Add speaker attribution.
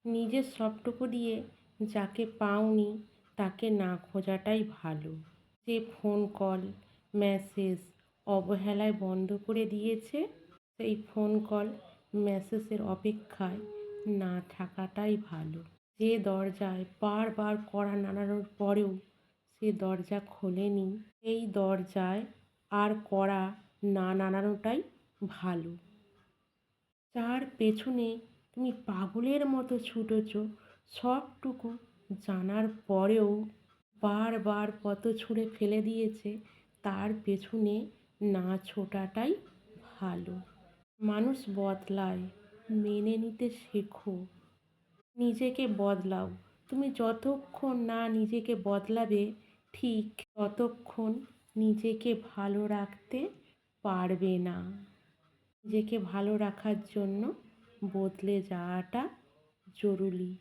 Speaker 1: নিজের সবটুকু দিয়ে যাকে পাওনি তাকে না খোঁজাটাই ভালো। যে ফোন কল, মেসেজ অবহেলায় বন্ধ করে দিয়েছে, সেই ফোন কল মেসেজের অপেক্ষায় না থাকাটাই ভালো। যে দরজায় বারবার কড়া নাড়ানোর পরেও সে দরজা খোলেনি, সেই দরজায় আর কড়া না নাড়ানোটাই ভালো। যার পেছনে তুমি পাগলের মতো ছুটেছ, সবটুকু জানার পরেও বারবার পথ ছুঁড়ে ফেলে দিয়েছে, তার পেছনে না ছোটাটাই ভালো। মানুষ বদলায়, মেনে নিতে শেখো। নিজেকে বদলাও। তুমি যতক্ষণ না নিজেকে বদলাবে, ঠিক ততক্ষণ নিজেকে ভালো রাখতে পারবে না। নিজেকে ভালো রাখার জন্য বদলে যাওয়াটা জরুরি।